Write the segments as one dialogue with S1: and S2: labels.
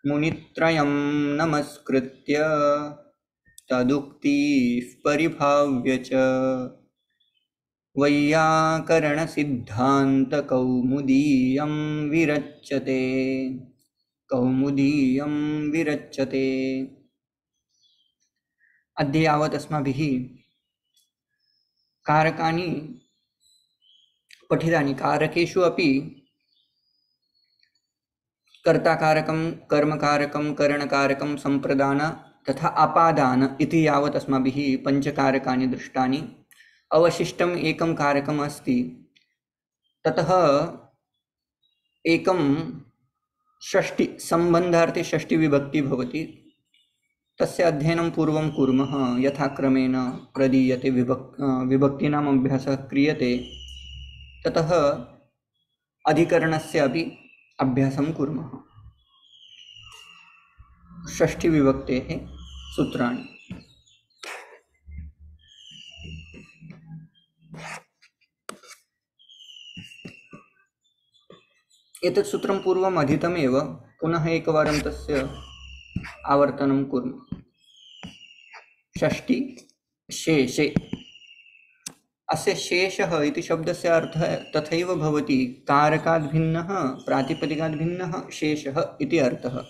S1: मुनित्रयं नमस्कृत्य तदुक्तिः परिभाव्य च वैयाकरणसिद्धान्तकौमुदीयं विरच्यते कौमुदीयं विरच्यते। अद्य यावत् अस्माभिः कारकानि पठितानि। कारकेषु अपि कर्ताकारकं, कर्मकारकं, करणकारकं, संप्रदान तथा अपादान इति यावत् अस्माभिः पञ्चकारकानि दृष्टानि। अवशिष्टम् एकं कारकम् अस्ति। ततः एकं षष्टि सम्बन्धार्थे षष्टि विभक्ति भवति। तस्य अध्ययनं पूर्वं कुर्मः। यथाक्रमेण प्रदीयते विभक्तीनाम् अभ्यासः क्रियते। ततः अधिकरणस्य अपि अभ्यासं कुर्मः। षष्ठि विभक्तेः सूत्राणि। एतत् सूत्रं पूर्वम् अधीतमेव, पुनः एकवारं तस्य आवर्तनं कुर्मः। षष्टि शेषे। अस्य शेषः इति शब्दस्य अर्थः तथैव भवति। कारकात् भिन्नः, प्रातिपदिकात् भिन्नः शेषः इति अर्थः।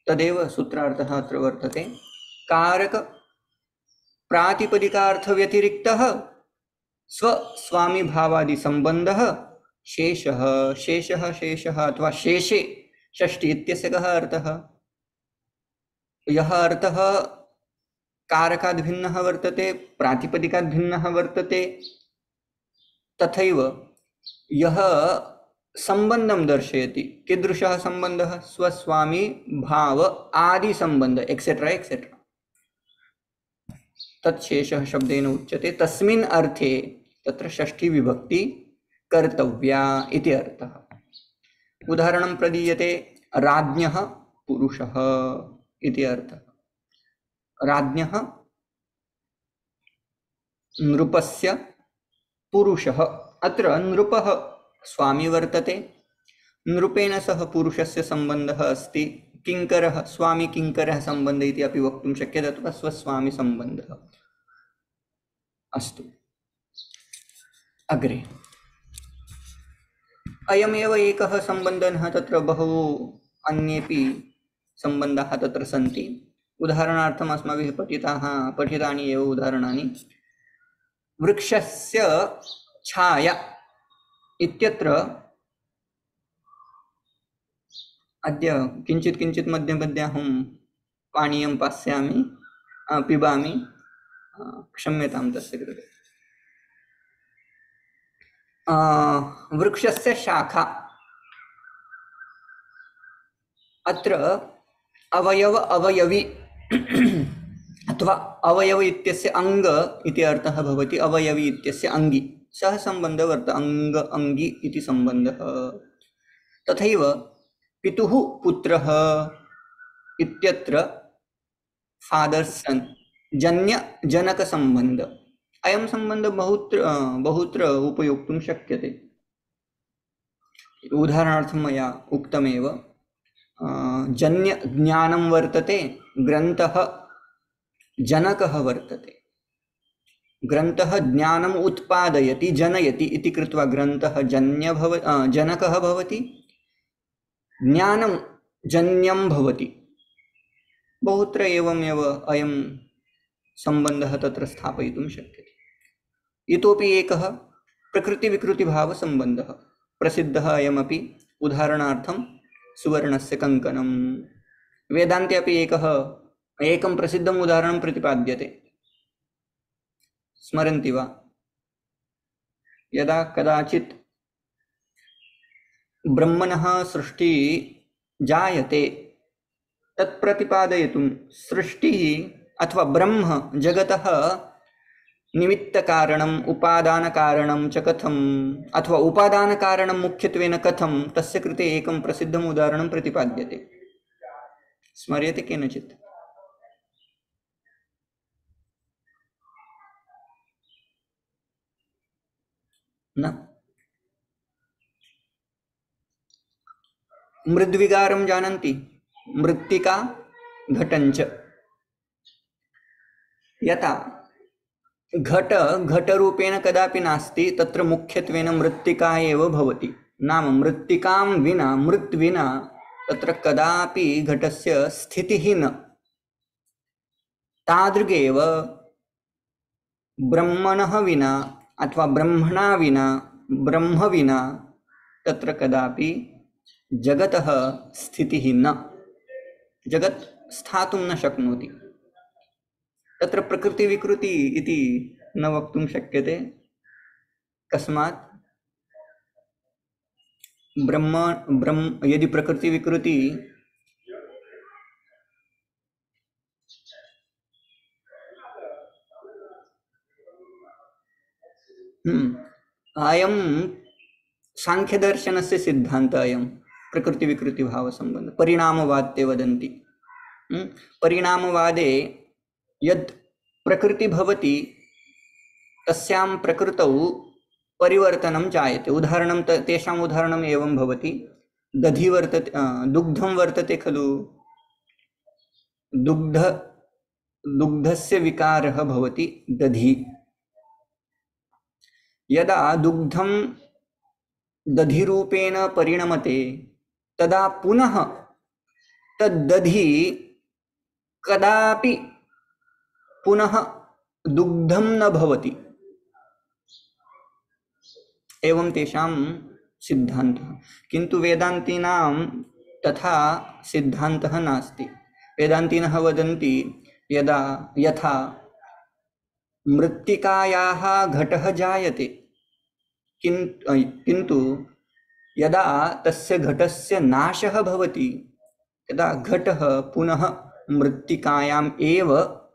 S1: तदेव सूत्रार्थः अत्र वर्तते। कारक प्रातिपदिकार्थव्यतिरिक्तः स्वस्वामिभावादि संबंधः शेषः। शेषः शेषः अथवा शेषे षष्टि इत्यस्य कः अर्थः? यः अर्थः कारकात् भिन्नः वर्तते, प्रातिपदिकात् भिन्नः वर्तते, तथैव यः संबंधं दर्शयति। कीदृशः संबंधः? स्वस्वामी भाव आदि संबंध एक्सेट्रा एक्सेट्रा। तत्शेषः शब्देन उच्यते। तस्मिन् अर्थे तत्र षष्ठी विभक्ति कर्तव्या इति अर्थः। उदाहरणं प्रदीयते। राज्ञः पुरुषः इति अर्थः। राज्ञः नृपस्य पुरुषः। अत्र नृपः स्वामी वर्तते। नृपेण सह पुरुषस्य संबंधः अस्ति। किंकरः, स्वामी किंकरः संबंध इति अपि वक्तुं शक्यते, अथवा स्वस्वामी संबंधः। अस्तु, अग्रे अयमेव एकः सम्बन्धः। तत्र बहु अन्येपि सम्बन्धाः तत्र सन्ति। उदाहरणार्थम् अस्माभिः पठितानि एव उदाहरणानि। वृक्षस्य छाया इत्यत्र अद्य किञ्चित् किञ्चित् मध्ये मध्ये अहं पानीयं पास्यामि, पिबामि, क्षम्यतां तस्य कृते। वृक्षस्य शाखा, अत्र अवयव अवयवी अथवा अवयव इत्यस्य अंग इति अर्थः भवति। अवयवी इत्यस्य अंगी, सः सम्बन्धः वर्तते। अंग अंगी इति सम्बन्धः। तथैव पितुः पुत्रः इत्यत्र फादर सन, जन्य जनक संबंध। अयं संबंध बहुत्र उपयोक्तुं शक्यते। उदाहरणार्थं मया उक्तमेव। जन्य ज्ञानं वर्तते, ग्रन्थः जनकः वर्तते। ग्रन्थः ज्ञानम् उत्पादयति, जनयति इति कृत्वा ग्रन्थः जनकः भवति, ज्ञानं जन्यं भवति। बहुत्र एवमेव अयं सम्बन्धः तत्र स्थापयितुं शक्यते। इतोपि एकः प्रकृतिविकृतिभावसम्बन्धः प्रसिद्धः अयमपि। उदाहरणार्थं सुवर्णस्य कङ्कणं। वेदान्ते अपि एकं प्रसिद्धम् उदाहरणं प्रतिपाद्यते। स्मरन्ति वा? यदा कदाचित् ब्रह्मणः सृष्टिः जायते, तत्प्रतिपादयितुं सृष्टिः अथवा ब्रह्म जगतः निमित्तकारणम् उपादानकारणं च कथम्, अथवा उपादानकारणं मुख्यत्वेन कथं, तस्य कृते एकं प्रसिद्धम् उदाहरणं प्रतिपाद्यते। स्मर्यते केनचित्? न? मृद्विगारं जानन्ति? मृत्तिका घटञ्च। यथा घट घटरूपेण कदापि नास्ति, तत्र मुख्यत्वेन मृत्तिका एव भवति। नाम मृत्तिकां विना, मृत् विना तत्र कदापि घटस्य स्थितिः न। तादृगेव ब्रह्मणः विना अथवा ब्रह्मणा विना, ब्रह्म विना तत्र कदापि जगतः स्थितिः न। जगत् स्थातुं न शक्नोति। तत्र प्रकृति विकृति इति न वक्तुं शक्यते। कस्मात् ब्रह्म यदि प्रकृति विकृति अयं सांख्यदर्शनस्य सिद्धान्तः। अयं प्रकृति विकृति भाव संबंध परिणामवाद ते वदन्ति। परिणामवादे यद् प्रकृति भवति तस्यां प्रकृतौ परिवर्तनं जायते। उदाहरणं तेषाम् उदाहरणम् एवं भवति। दधि वर्तते, दुग्धं वर्तते खलु, दुग्धस्य विकारः भवति दधि। यदा दुग्धं दधिरूपेण परिणमते तदा पुनः तद्दधि कदापि पुनः दुग्धं न भवति। एवं तेषां सिद्धान्तः। किन्तु वेदान्तीनां तथा सिद्धान्तः नास्ति। वेदान्तिनः वदन्ति यथा मृत्तिकायाः घटः जायते, किन्तु यदा तस्य घटस्य नाशः भवति तदा घटः पुनः मृत्तिकायाम् एव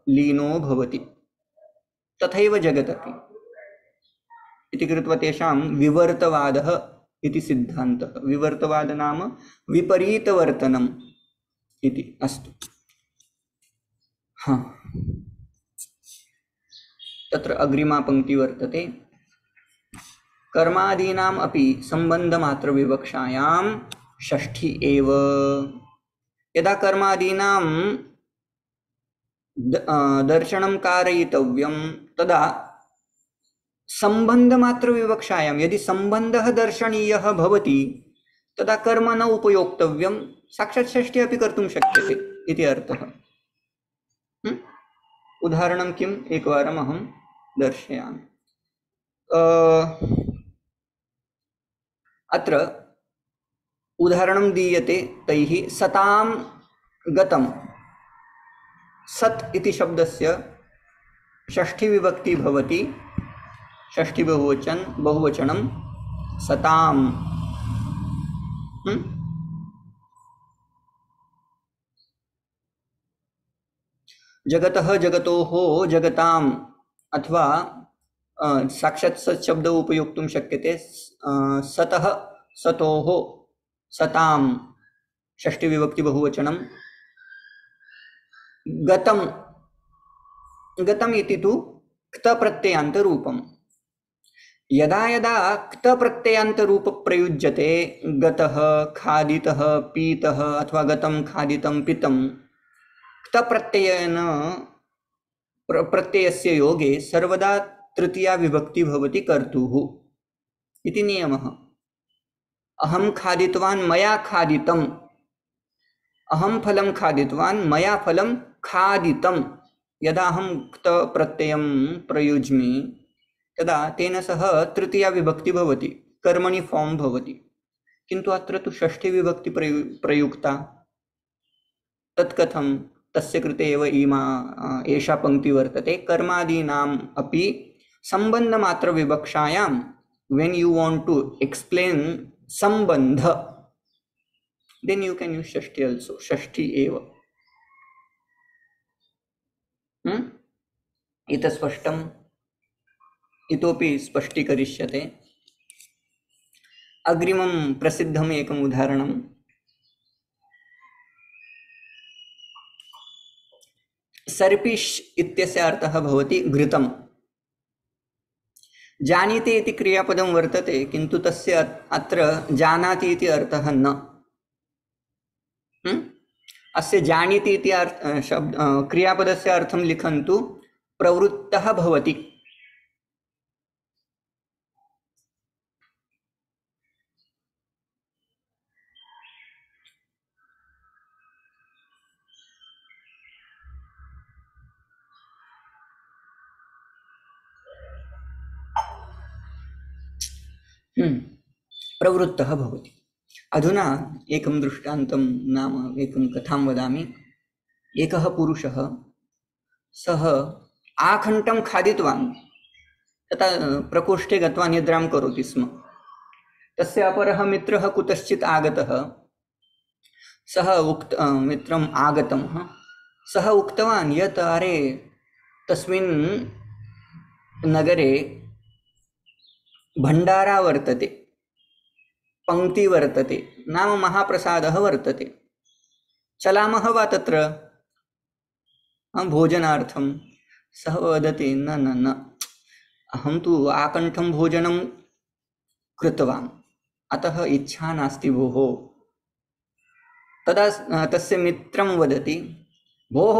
S1: लीनो भवति। तथैव जगदपि इति कृत्वा तेषां विवर्तवादः इति सिद्धान्तः। विवर्तवाद नाम विपरीतवर्तनम् इति। अस्तु। हाँ, तत्र अग्रिमा पंक्ति वर्तते। कर्मादीनाम् अपि संबंधमात्र विवक्षायां षष्ठी एव। यदा कर्मादीनां दर्शनं कारयितव्यं तदा संबंधमात्र विवक्षायां यदि संबंधः दर्शनीयः भवति तदा कर्म न उपयोक्तव्यं, साक्षात् षष्ठी अपि कर्तुं शक्यते इति अर्थः। उदाहरणं किम् एकवारम् अहं दर्शयामि। अत्र उदाहरणं दीयते तैः। सतां गतं। सत् इति शब्दस्य षष्ठी विभक्ति भवति, षष्ठी बहुवचनं सतां। जगतः जगतोः जगताम् अथवा साक्षात् सत् शब्द उपयोक्तुं शक्यते। सतः सतोः सतां षष्ठी विभक्ति बहुवचनं। गतं गतम् इति तु क्त प्रत्ययान्तरूपम्। यदा यदा क्त प्रत्ययान्तरूप प्रयुज्यते, गतः, खादितः, पीतः अथवा गतं, खादितं, पीतं, क्त प्रत्ययेन प्रत्ययस्य योगे सर्वदा तृतीया विभक्ति भवति कर्तुः इति नियमः। अहं खादितवान्, मया खादितम्। अहं फलं खादितवान्, मया फलं खादितं। यदा अहं क्त प्रत्ययं प्रयुज्मि तदा तेन सह तृतीया विभक्ति भवति, कर्मणि फॉर्म भवति। किन्तु अत्र तु षष्ठी विभक्ति प्रयुक्ता। तत्कथं? तस्य कृते एव एषा पंक्ति वर्तते। कर्मादीनाम् अपि संबंधमात्र विवक्षायां, when you want to explain संबंध, then you can use Shashthi also, षष्ठी एव। इतः स्पष्टम्? इतोपि स्पष्टीकरिष्यते। अग्रिमं प्रसिद्धम् एकम् उदाहरणं। सर्पिष् इत्यस्य अर्थः भवति घृतं। जानीते इति क्रियापदं वर्तते, किन्तु तस्य अत्र जानाति इति अर्थः न। अस्य जानीति इति शब्द क्रियापदस्य अर्थं लिखन्तु प्रवृत्तः भवति। प्रवृत्तः भवति। अधुना एकं दृष्टान्तं नाम एकं कथां वदामि। एकः पुरुषः सः आखण्डं खादितवान्, तथा प्रकोष्ठे गत्वा निद्रां करोति स्म। तस्य अपरः मित्रः कुतश्चित् आगतः। सः मित्रम् आगतः, सः उक्तवान् यत् अरे तस्मिन् नगरे भण्डारा वर्तते, पंक्ति वर्तते, नाम महाप्रसादः वर्तते, चलामः वा तत्र भोजनार्थं? सः वदति न न न, अहं तु आकण्ठं भोजनं कृतवान्, अतः इच्छा नास्ति भोः। तदा तस्य मित्रं वदति, भोः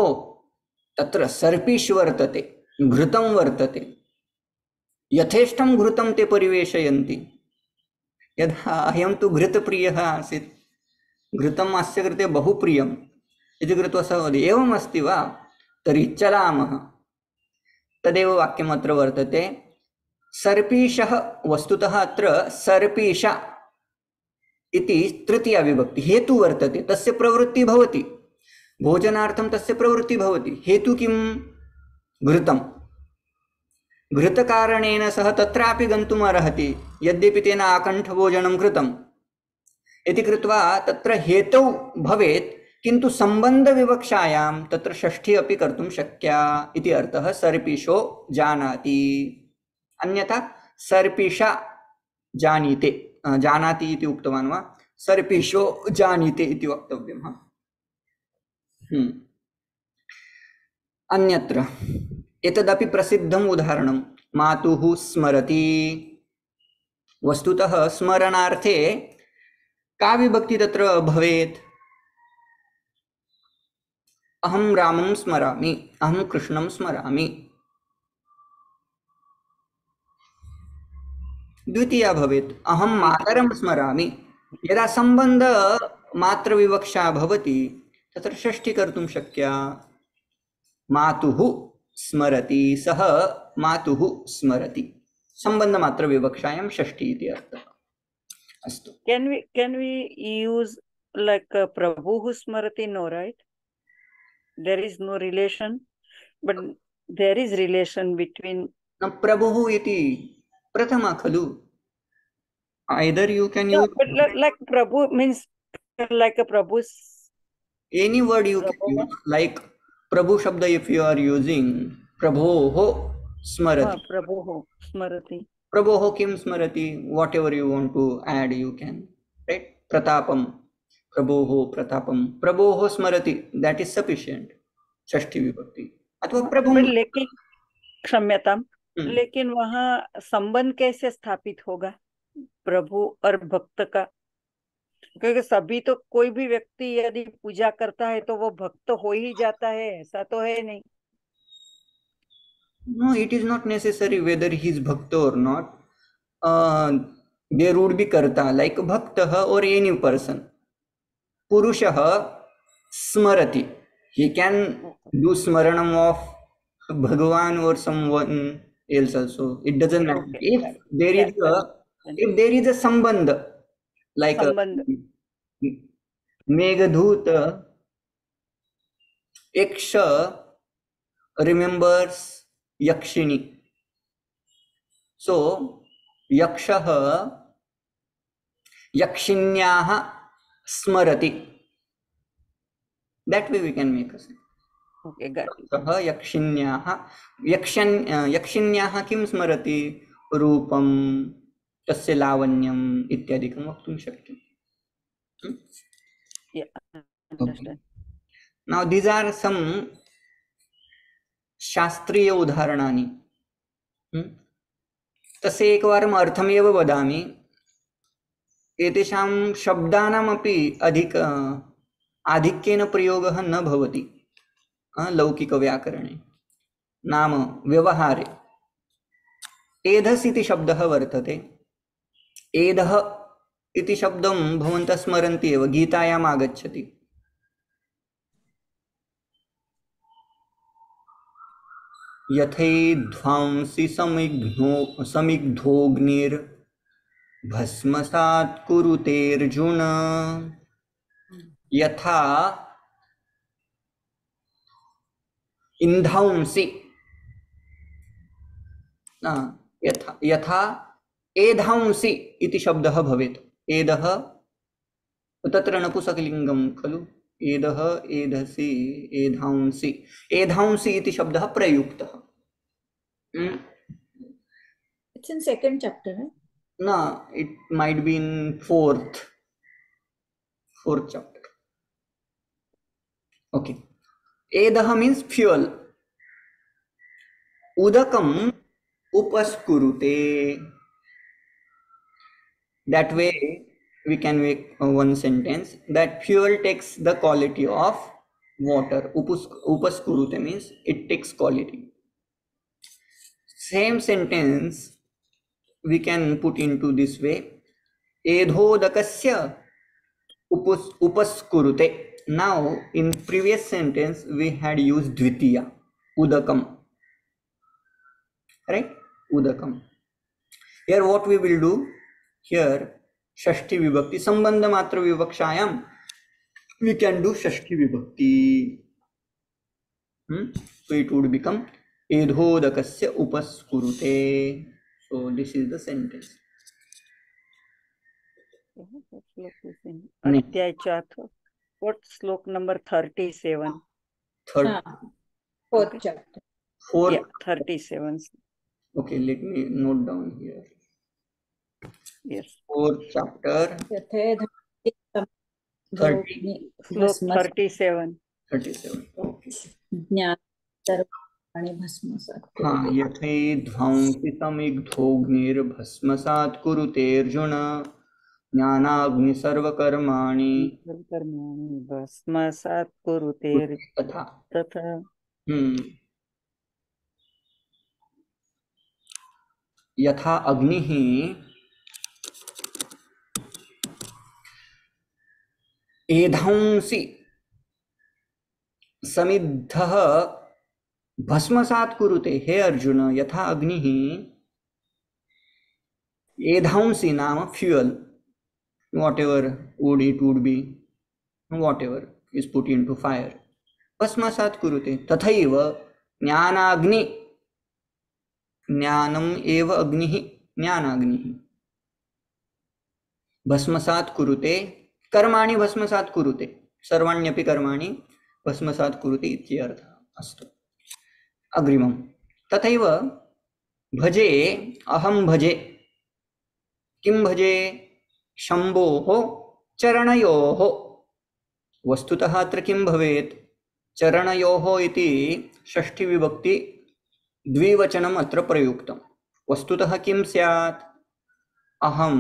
S1: तत्र सर्पीष् वर्तते, घृतं वर्तते, यथेष्टं घृतं ते परिवेशयन्ति। यदा अयं तु घृतप्रियः आसीत्, घृतम् अस्य कृते बहु प्रियम् इति कृत्वा सः वदति, एवम् अस्ति वा, तर्हि चलामः। तदेव वाक्यम् अत्र वर्तते। सर्पीशः, वस्तुतः अत्र सर्पीश इति तृतीया विभक्ति, हेतु वर्तते, तस्य प्रवृत्ति भवति, भोजनार्थं तस्य प्रवृत्ति भवति। हेतु किं? घृतं। घृतकारणेन सः तत्रापि गन्तुम् अर्हति, यद्यपि तेन आकण्ठभोजनं कृतम् इति कृत्वा तत्र हेतौ भवेत्, किन्तु सम्बन्धविवक्षायां तत्र षष्ठी अपि कर्तुं शक्या इति अर्थः। सर्पिषो जानाति, अन्यथा सर्पिषा जानीते, जानाति इति उक्तवान् वा, सर्पिषो जानीते इति वक्तव्यम्। अन्यत्र एतदपि प्रसिद्धम् उदाहरणं, मातुः स्मरति। वस्तुतः स्मरणार्थे का विभक्ति तत्र भवेत्? अहं रामं स्मरामि, अहं कृष्णं स्मरामि, द्वितीया भवेत् अहं मातरं स्मरामि। यदा सम्बन्ध मात्रविवक्षा भवति तत्र षष्ठी कर्तुं शक्या। मातुः स्मरति, सः मातुः स्मरति, सम्बन्धमात्रविवक्षायां षष्ठी इति अर्थः। अस्तु,
S2: can we use like Prabhuः स्मरति? No, right? There is no relation, but there is relation between
S1: प्रभुः इति प्रथमा खलु। Either you can use,
S2: but like Prabhu means like a Prabhu's,
S1: any word you can use, like Prabhu Shabda if you are using Prabhoho Smarati.
S2: Prabhuः स्मरति.
S1: Prabhoho kim Smarati, whatever you want to add you can, right? Pratapam, Prabhoho Pratapam, Prabhoho Smarati, that is sufficient. षष्ठी विभक्ति अथवा प्रभु।
S2: लेकिन क्षम्यतां, लेकिन वहाँ संबंध कैसे स्थापित होगा प्रभु और भक्त का? क्योंकि सभी तो, कोई भी व्यक्ति यदि पूजा करता है तो वो भक्त हो ही जाता है, ऐसा तो है नहीं।
S1: No, it is not necessary whether he is bhakta or not. There would be karta like bhaktah or any person. Purushah smarati, he can do smaranam of Bhagavan or someone else also. It doesn't matter. If there is a sambandh, like Meghdut, Yaksha remembers Yakshini. So Yakshah Yakshinyaha smarati. That way we can make a sense.
S2: Okay, got it.
S1: यक्षिण्याः किं स्मरति? रूपं, तस्य लावण्यम् इत्यादिकं वक्तुं शक्यम्.
S2: Yeah, understand.
S1: Now these are some शास्त्रीय उदाहरणानि. तस्य एकवारम् अर्थमेव वदामि. एतेषां शब्दानामपि आधिक्येन प्रयोगः न भवति लौकिकव्याकरणे। नाम व्यवहारे एधस् इति शब्दः वर्तते। एधः इति शब्दं भवन्तः स्मरन्ति एव, गीतायाम् आगच्छति। यथैध्वांसि समिग्धोऽग्निर्भस्मसात् कुरुतेऽर्जुन। यथा इंधांसि यथा यथा एधांसि इति शब्दः भवेत्। एदः तत्र नपुंसकलिङ्गं खलु। एदः एधसि एधांसि एधांसि इति शब्दः प्रयुक्तः।
S3: It's in second chapter, right?
S1: No, it might be in fourth chapter. Okay. Edah means fuel. Udakam upaskurute. That way we can make one sentence that fuel takes the quality of water. Upaskurute means it takes quality. Same sentence we can put into this way. Edhodakasya upaskurute. Now in previous sentence we had used dvitiya, udakam, right? Udakam. Here what we will do, here shashti vibhakti, sambandha matra vivakshayam we can do shashti vibhakti. So it would become edhodakasya upaskurute. So this is the sentence.
S2: अध्याय चौथा. What slok number 37?
S3: Fourth chapter.
S2: Yeah, 37.
S1: Okay, let me note down here.
S2: Yes.
S1: Fourth chapter. 30.
S2: Slok 37.
S1: 37. Okay.
S3: हाँ,
S1: यथैध्वांसि समिग्धोऽग्निर्भस्मसात् कुरुते अर्जुन ज्ञानाग्नि सर्वकर्माणि
S2: भस्मसात् कुरुते तथा.
S1: यथा अग्निः एधांसि समिद्धः भस्मसात् कुरुते. हे अर्जुन, यथा अग्निः एधांसि नाम fuel, whatever wood it would be, whatever is put into fire, भस्मसात् कुरुते. तथैव ज्ञानाग्नि, ज्ञानम एव अग्निः, ज्ञानाग्निः भस्मसात् कुरुते, कर्माणि भस्मसात् कुरुते, सर्वाण्यपि कर्माणि भस्मसात् कुरुते इत्यर्थः. अस्तु, अग्रिमं. तथैव भजे, अहं भजे. किं भजे? शम्भोः चरणयोः. वस्तुतः अत्र किं भवेत्? चरणयोः इति षष्ठी विभक्ति द्विवचनम् अत्र प्रयुक्तं. वस्तुतः किं स्यात्? अहं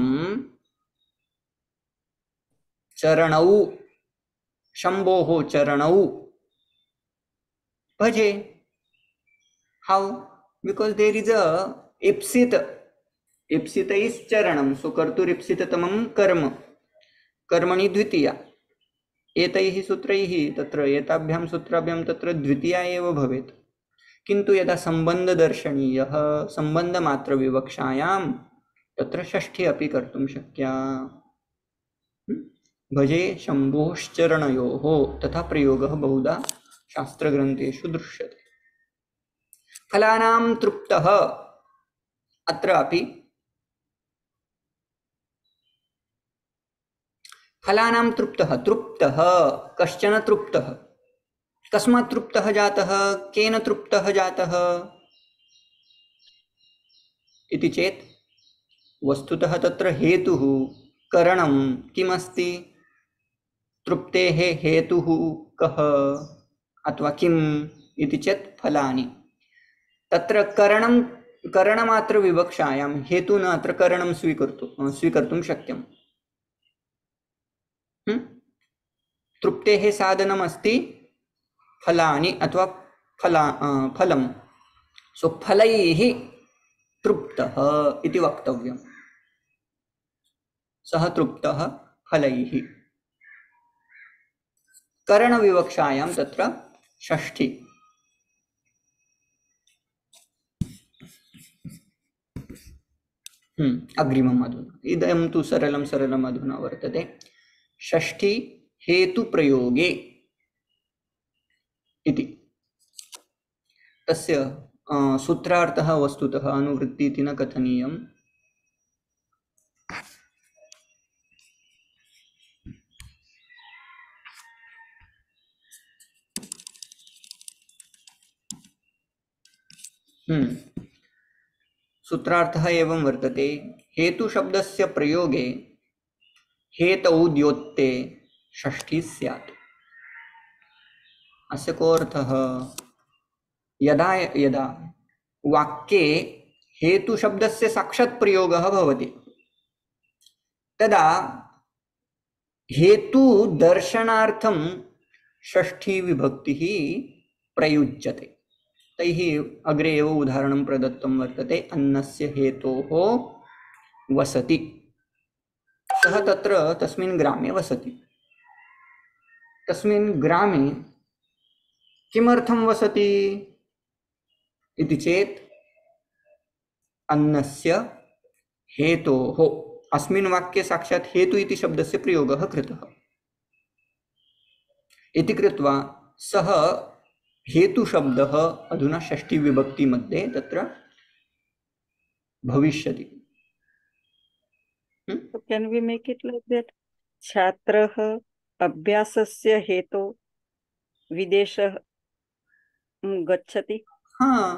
S1: चरणौ, शम्भोः चरणौ भजे. How? Because there is a ipsit. Ipsita is charanam. So kartur ipsitatamam karma. कर्मणि द्वितीया. एतैः सूत्रैः तत्र एताभ्यां सूत्राभ्यां तत्र द्वितीया एव भवेत्. किन्तु यदा सम्बन्धदर्शनीयः सम्बन्धमात्रविवक्षायां तत्र षष्ठी अपि कर्तुं शक्या. भजे शम्भोश्चरणयोः तथा प्रयोगः बहुधा शास्त्रग्रन्थेषु दृश्यते. फलानां तृप्तः. अत्रापि फलानां तृप्तः. तृप्तः कश्चन तृप्तः. कस्मात् तृप्तः जातः? केन तृप्तः जातः इति चेत् वस्तुतः तत्र हेतुः करणं किमस्ति? तृप्तेः हेतुः कः अथवा किम् इति चेत् फलानि. तत्र करणं करणमात्र विवक्षायां हेतुना अत्र करणं स्वीकर्तुं शक्यम्. तृप्तेः साधनमस्ति फलानि अथवा फलं। सो फलैः तृप्तः इति वक्तव्यम्। सः तृप्तः फलैः। करणविवक्षायां तत्र षष्ठी। अग्रिमम् अधुना इदं तु सरलम् अधुना वर्तते। षष्ठी हेतुप्रयोगे इति। तस्य सूत्रार्थः वस्तुतः अनुवृत्ति इति न कथनीयम्। सूत्रार्थः एवं वर्तते। हेतुशब्दस्य प्रयोगे हेतौ द्योत्ते षष्ठी स्यात्। अस्य को अर्थः? यदा यदा वाक्ये हेतुशब्दस्य साक्षात् प्रयोगः भवति तदा हेतुदर्शनार्थं षष्ठी विभक्तिः प्रयुज्यते। तैः अग्रे एव उदाहरणं प्रदत्तं वर्तते। अन्नस्य हेतोः वसति। सः तत्र तस्मिन् ग्रामे वसति। तस्मिन् ग्रामे किमर्थं वसति इति चेत् अन्नस्य हेतोः। अस्मिन् वाक्ये साक्षात् हेतु इति शब्दस्य प्रयोगः कृतः। इति कृत्वा सः हेतुशब्दः अधुना षष्ठी विभक्ति मध्ये तत्र भविष्यति।
S2: Can we make it like that? छात्रः अभ्यासस्य हेतो विदेशः गच्छति।
S1: हाँ,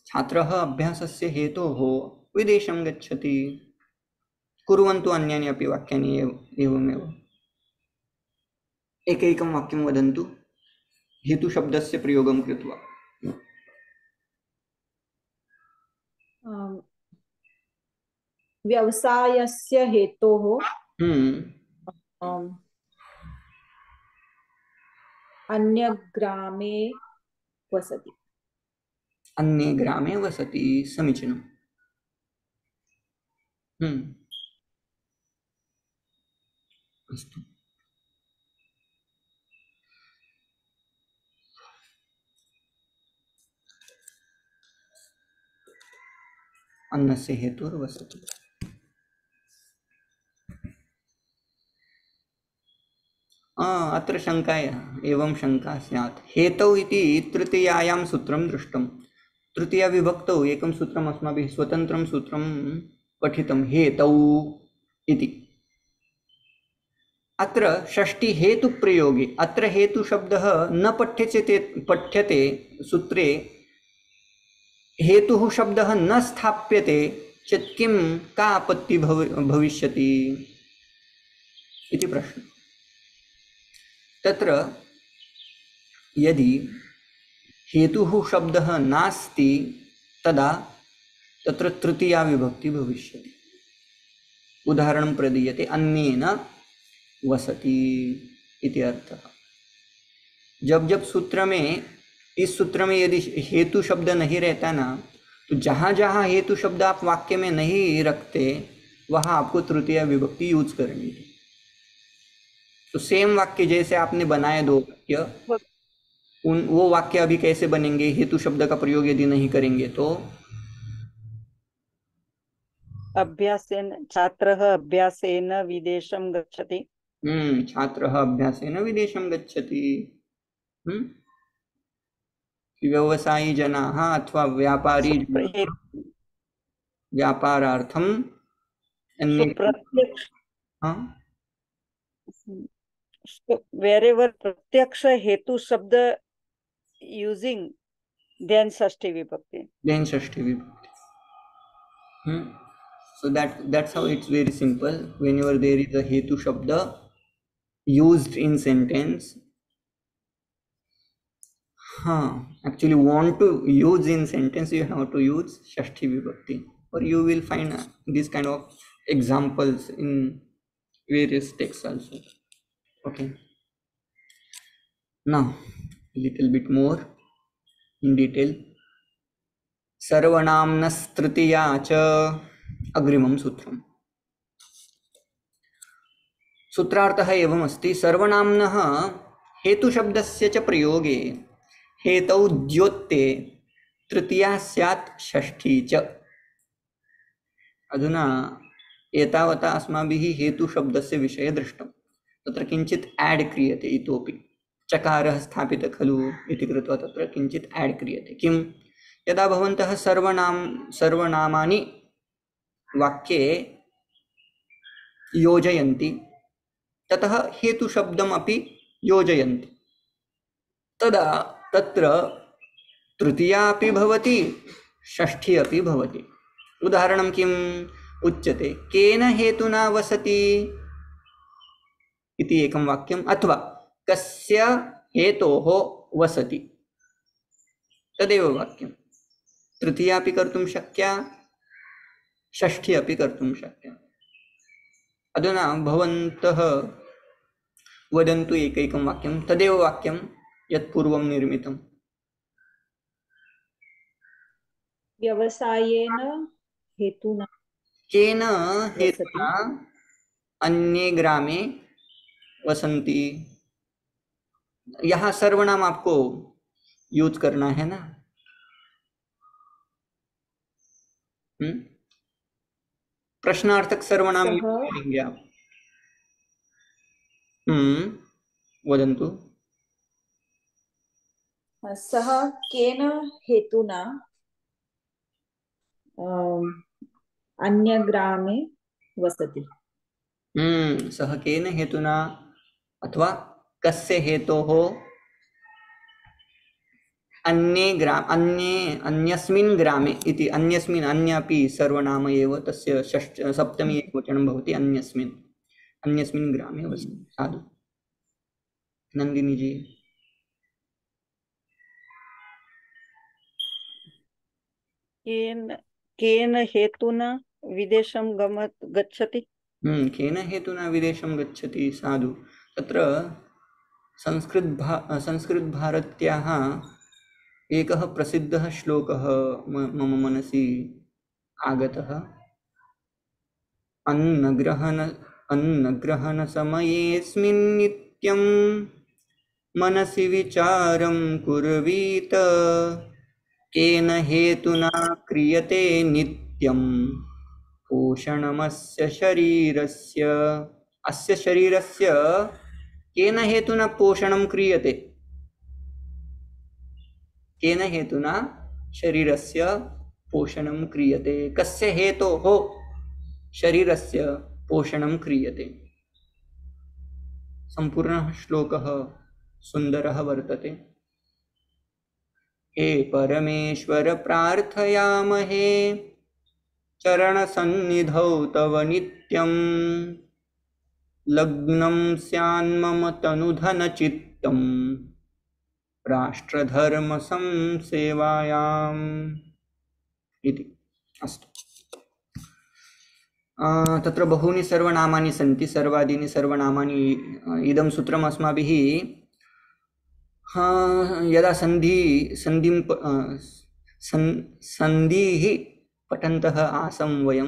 S1: छात्रः अभ्यासस्य हेतोः विदेशं गच्छति। कुर्वन्तु अन्यानि अपि वाक्यानि एवमेव। एकैकं वाक्यं वदन्तु हेतुशब्दस्य प्रयोगं कृत्वा।
S3: व्यवसायस्य हेतोः अन्यग्रामे वसति।
S1: अन्ये ग्रामे वसति। समीचीनम्। अस्तु। अन्नस्य हेतुर्वसति। अत्र एवं शंका स्यात्। हेतौ इति तृतीयायां सूत्रं दृष्टं। तृतीया विभक्तौ एकं सूत्रम् अस्माभिः स्वतन्त्रं सूत्रं पठितं हेतौ इति। अत्र षष्ठी हेतु प्रयोगे अत्र हेतु शब्दः न पठ्यते सूत्रे हेतुः शब्दः न स्थाप्यते चेत् किं का आपत्ति भविष्यति इति प्रश्नः। तत्र यदि हेतुः शब्दः नास्ति तदा तत्र तृतीया विभक्ति भविष्यति। उदाहरणं प्रदीयते अन्येन वसति इति अर्थः। जब सूत्र में इस सूत्र में यदि हेतु शब्द नहीं रहता ना तो जहाँ जहाँ हेतु शब्द आप वाक्य में नहीं रखते वहाँ आपको तृतीया विभक्ति यूज करनी है। तो सेम वाक्य जैसे आपने बनाए दो वाक्य, वो वाक्य अभी कैसे बनेंगे? हेतु शब्द का प्रयोग यदि नहीं करेंगे तो
S2: अभ्यासेन छात्रः अभ्यासेन विदेशं गच्छति।
S1: छात्रः अभ्यासेन विदेशं गच्छति। व्यवसायी जनाः अथवा व्यापारी व्यापारार्थं
S2: wherever प्रत्यक्ष हेतु शब्द using then षष्ठी विभक्ति.
S1: So that's how it's very simple. Whenever there is a hetu shabda used in sentence, actually want to use in sentence, you have to use Shashthi vibhakti, or you will find this kind of examples in various texts also. Okay. Now, little bit more in detail. सर्वनाम्नस्तृतीया च अग्रिमं सूत्रम्. सूत्रार्थः एवमस्ति. सर्वनाम्नः हेतुशब्दस्य च प्रयोगे हेतौ द्योत्ते तृतीया स्यात् षष्ठी च. अधुना एतावता अस्माभिः हेतुशब्दस्य विषये दृष्टं. तत्र किञ्चित् ऐड् क्रियते. इतोपि चकारः स्थापितः खलु इति कृत्वा तत्र किञ्चित् ऐड् क्रियते. किं? यदा भवन्तः सर्वनामानि वाक्ये योजयन्ति ततः हेतुशब्दमपि योजयन्ति, तदा तत्र तृतीया अपि भवति षष्ठी अपि भवति. उदाहरणं किम् उच्यते? केन हेतुना वसति इति एकं वाक्यम्, अथवा कस्य हेतोः वसति तदेव वाक्यं. तृतीया अपि कर्तुं शक्या, षष्ठी अपि कर्तुं शक्या. अधुना भवन्तः वदन्तु एकैकं वाक्यं, तदेव वाक्यं यत् पूर्वं निर्मितं.
S3: व्यवसायेन हेतुना
S1: केन
S3: वसति.
S1: हेतुना अन्ये ग्रामे वसन्ति. यहाँ सर्वनाम आपको यूज करना है ना. प्रश्नार्थक सर्वनाम यूज करेंगे आप. वदन्तु.
S3: सः केन हेतुना अन्यग्रामे वसति.
S1: सः केन हेतुना अथवा कस्य हेतोः अन्यस्मिन् ग्रामे इति. अन्यस्मिन्, अन्य अपि सर्वनाम एव, तस्य सप्तमी एकवचनं भवति. अन्यस्मिन् ग्रामे वसति. साधु. नंदिनी जी.
S2: केन हेतुना विदेशं गच्छति.
S1: केन हेतुना विदेशं गच्छति. साधु. तत्र संस्कृतभारत्याः एकः प्रसिद्धः श्लोकः मम मनसि आगतः. अन्नग्रहणसमयेऽस्मिन् नित्यं मनसि विचारं कुर्वीत केन हेतुना क्रियते नित्यं पोषणमस्य शरीरस्य. अस्य शरीरस्य केन हेतुना पोषणं क्रियते. केन हेतुना शरीरस्य पोषणं क्रियते. कस्य हेतोः शरीरस्य पोषणं क्रियते. सम्पूर्णः श्लोकः सुन्दरः वर्तते. हे परमेश्वर प्रार्थयामहे चरणसन्निधौ तव नित्यं लग्नं स्यान्मम तनुधनचित्तं राष्ट्रधर्म संसेवायाम् इति. अस्तु. तत्र बहूनि सर्वनामानि सन्ति. सर्वादीनि सर्वनामानि. इदं सूत्रम् अस्माभिः यदा सन्धिः पठन्तः आसं वयं,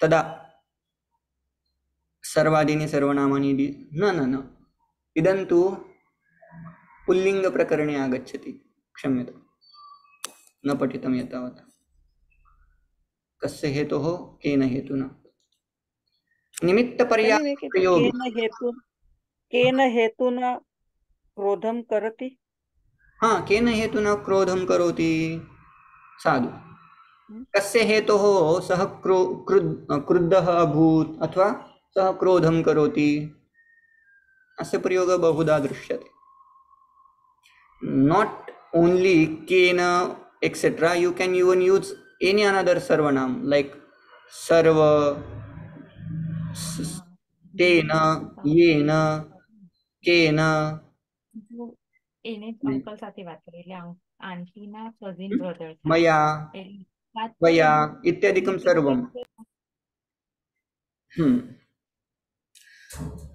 S1: तदा सर्वादीनि सर्वनामानि न इदं तु पुल्लिङ्गप्रकरणे आगच्छति. क्षम्यतां, न पठितं एतावता. कस्य हेतोः केन हेतुना. निमित्तपर्यायप्रयोगे
S2: केन हेतुना क्रोधं करोति.
S1: केन हेतुना क्रोधं करोति. साधु. कस्य हेतोः सः क्रुद्धः अभूत् अथवा सः क्रोधं करोति. अस्य प्रयोगः बहुधा दृश्यते. Not only kena etc. You can even use any another sarvanam like sarva, tena, yena, kena.
S4: Uncle સાથે વાત કરી એટલે આંટીના કઝિન બ્રધર
S1: મયા, વયા ઇત્યાદિકं सर्वं.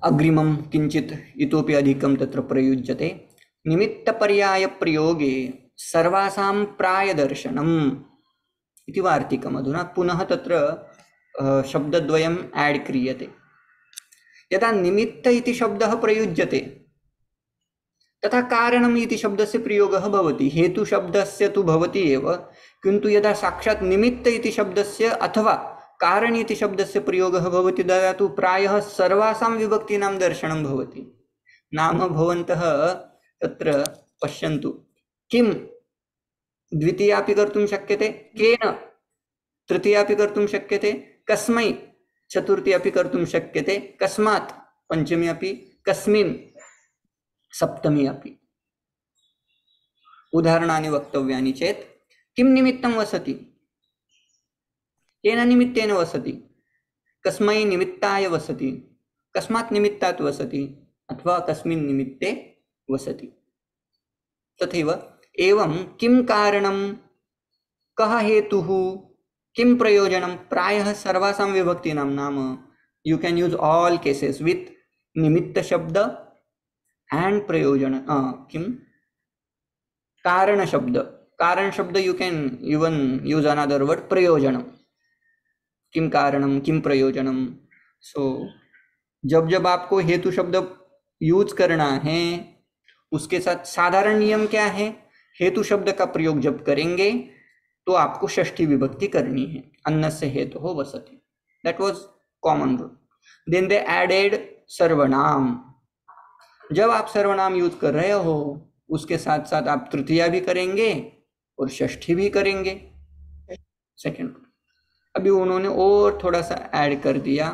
S1: अग्रिमं किंचित इतोपि अधिकं तत्र प्रयुज्यते। निमित्तपर्याय प्रयोगे सर्वासां प्रायदर्शनम् इति वार्तिकम्। अधुना पुनः तत्र शब्दद्वयम् ऐड् क्रियते। यदा निमित्त इति शब्दः प्रयुज्यते तथा कारणम् इति शब्दस्य प्रयोगः भवति। हेतुशब्दस्य तु भवति एव, किन्तु यदा साक्षात् निमित्त इति शब्दस्य अथवा कारण इति शब्दस्य प्रयोगः भवति तदा तु प्रायः सर्वासां विभक्तीनां दर्शनं भवति। नाम भवन्तः तत्र पश्यन्तु, किं द्वितीयापि कर्तुं शक्यते, केन तृतीयापि कर्तुं शक्यते, कस्मै चतुर्थी अपि कर्तुं शक्यते, कस्मात् पंचमी अपि, कस्मिन् सप्तमी अपि। उदाहरणानि वक्तव्यानि चेत् किं निमित्तं वसति, केन निमित्तेन वसति, कस्मै निमित्ताय वसति, कस्मात् निमित्तात् वसति अथवा कस्मिन् निमित्ते वसति। तथैव एवं किं कारणं, कः हेतुः, किं प्रयोजनं, प्रायः सर्वासां विभक्तीनां नाम you can use all cases with निमित्त शब्द एंड प्रयोजन किं कारण शब्द you can even use another word प्रयोजनम, किं कारणम किं प्रयोजनम। सो जब जब आपको हेतु शब्द यूज करना है उसके साथ साधारण नियम क्या है, हेतु शब्द का प्रयोग जब करेंगे तो आपको षष्ठी विभक्ति करनी है। अन्नस्य हेतु हो वसति, that was common rule. Then they added सर्वनाम। जब आप सर्वनाम यूज कर रहे हो उसके साथ साथ आप तृतीया भी करेंगे और षष्ठी भी करेंगे। सेकंड, अभी उन्होंने और थोड़ा सा ऐड कर दिया।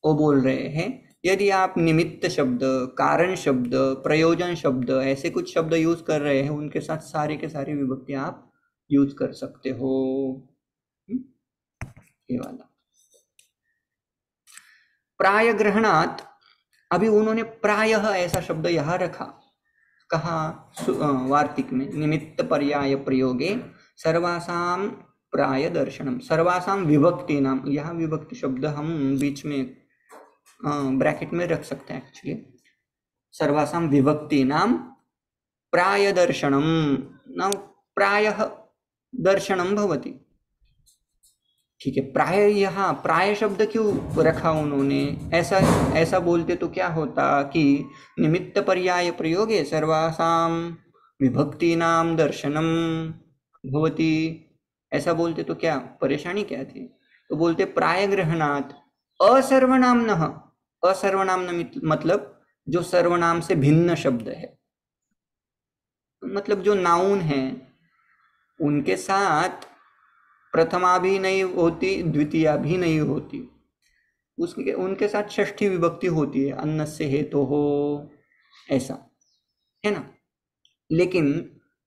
S1: वो बोल रहे हैं यदि आप निमित्त शब्द, कारण शब्द, प्रयोजन शब्द ऐसे कुछ शब्द यूज कर रहे हैं उनके साथ सारे के सारी विभक्ति आप यूज कर सकते हो। ये वाला प्राय ग्रहणात, अभी उन्होंने प्रायः ऐसा शब्द यहाँ रखा, कहा वार्तिक में निमित्त पर्याय प्रयोगे सर्वासाम प्राय दर्शनम, सर्वासां विभक्ति नाम। यहाँ विभक्ति शब्द हम बीच में ब्रैकेट में रख सकते हैं एक्चुअली। सर्वासां विभक्ति नाम प्राय दर्शनम, नाउ प्रायः दर्शनम भवति। ठीक है, प्राय, यहाँ प्राय शब्द क्यों रखा उन्होंने, ऐसा बोलते तो क्या होता कि निमित्त पर्याय प्रयोगे सर्वासां विभक्तीनां दर्शनम भवति, ऐसा बोलते तो क्या परेशानी क्या थी। तो बोलते प्राय ग्रहणात असर्वनाम्नः, असर्वनाम्न मतलब जो सर्वनाम से भिन्न शब्द है, मतलब जो नाउन है उनके साथ प्रथमा भी नहीं होती, द्वितीया भी नहीं होती, उसके उनके साथ षष्ठी विभक्ति होती है, अन्नस्य हेतु हो, ऐसा है ना। लेकिन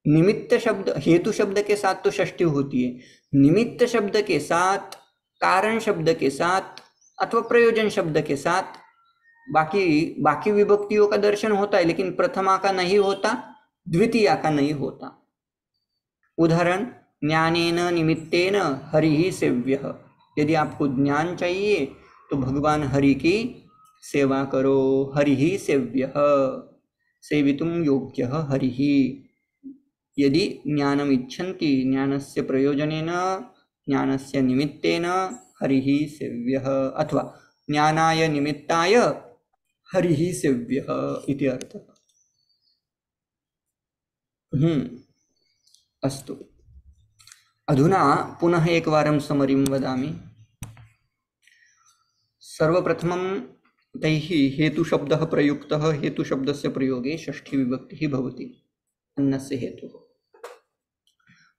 S1: निमित्त शब्द, हेतु शब्द के साथ तो षष्ठी होती है, निमित्त शब्द के साथ, कारण शब्द के साथ अथवा प्रयोजन शब्द के साथ बाकी विभक्तियों का दर्शन होता है, लेकिन प्रथमा का नहीं होता, द्वितीया का नहीं होता। उदाहरण, ज्ञानेन निमित्तेन हरि सेव्यः। यदि आपको ज्ञान चाहिए तो भगवान हरि की सेवा करो, हरि सेव्यः, सेवितुं योग्यः हरिः। यदि ज्ञानम् इच्छन्ति, ज्ञानस्य प्रयोजनेन, ज्ञानस्य निमित्तेन हरिः सेव्यः, अथवा ज्ञानाय निमित्ताय हरिः सेव्यः इति अर्थः। अस्तु, अधुना पुनः एकवारं समरीं वदामि। सर्वप्रथमं तैः हेतुशब्दः प्रयुक्तः, हेतुशब्दस्य प्रयोगे षष्ठी विभक्तिः भवति, अन्नस्य हेतुः।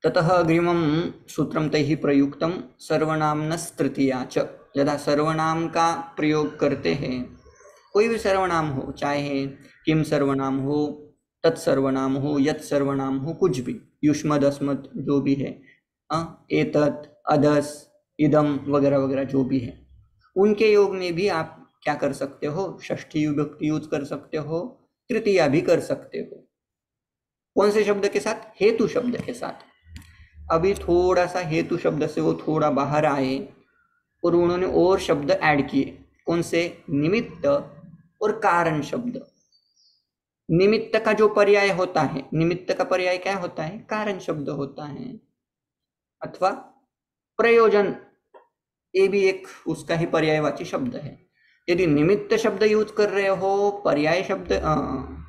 S1: ततः अग्रिमं सूत्रं तैः प्रयुक्तं सर्वनाम्नस्तृतीया च। यदा सर्वनाम का प्रयोग करते हैं, कोई भी सर्वनाम हो, चाहे किम सर्वनाम हो, तत्सर्वनाम हो, यत् सर्वनाम हो, कुछ भी, युष्मद् अस्मत् जो भी है, एतत्, अदस, इदम वगैरह वगैरह जो भी है, उनके योग में भी आप क्या कर सकते हो, षष्ठी विभक्ति यूज कर सकते हो, तृतीया भी कर सकते हो। कौन से शब्द के साथ? हेतु शब्द के साथ। अभी थोड़ा सा हेतु शब्द से वो थोड़ा बाहर आए और उन्होंने और शब्द ऐड किए। कौन से? निमित्त और कारण शब्द। निमित्त का जो पर्याय होता है, निमित्त का पर्याय क्या होता है? कारण शब्द होता है, अथवा प्रयोजन, ये भी एक उसका ही पर्यायवाची शब्द है। यदि निमित्त शब्द यूज कर रहे हो, पर्याय शब्द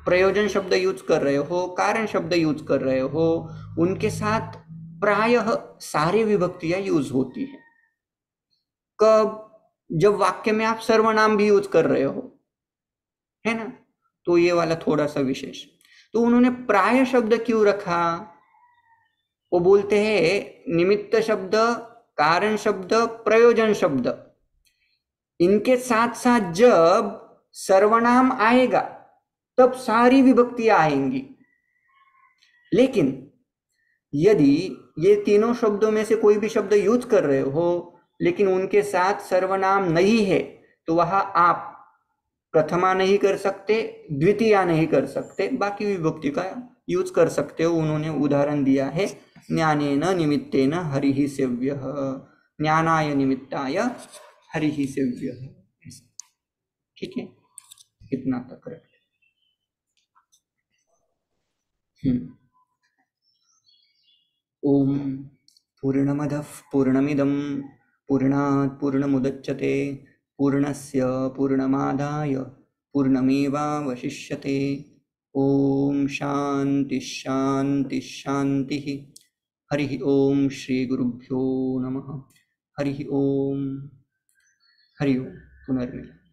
S1: प्रयोजन शब्द यूज कर रहे हो, कारण शब्द यूज कर रहे हो, उनके साथ प्रायः सारी विभक्तियां यूज होती है। कब? जब वाक्य में आप सर्वनाम भी यूज कर रहे हो, है ना, तो ये वाला थोड़ा सा विशेष। तो उन्होंने प्राय शब्द क्यों रखा? वो बोलते हैं निमित्त शब्द, कारण शब्द, प्रयोजन शब्द, इनके साथ साथ जब सर्वनाम आएगा तब सारी विभक्तियां आएंगी। लेकिन यदि ये तीनों शब्दों में से कोई भी शब्द यूज कर रहे हो लेकिन उनके साथ सर्वनाम नहीं है, तो वहां आप प्रथमा नहीं कर सकते, द्वितीया नहीं कर सकते, बाकी विभक्ति का यूज कर सकते हो। उन्होंने उदाहरण दिया है ज्ञानेन निमित्तेन हरिः सेव्यः, ज्ञानाय निमित्ताय हरिः सेव्यः। ठीक है, इतना तक रख। ओम पूर्णमदः पूर्णमिदं पूर्णात् पूर्णमुदच्यते पूर्णस्य पूर्णमादाय पूर्णमेवावशिष्यते। ओम शांति शांति शांति। हरि ओम श्री गुरुभ्यो नमः। हरि ओम। हरि ओम। पुनर्मिलनम्।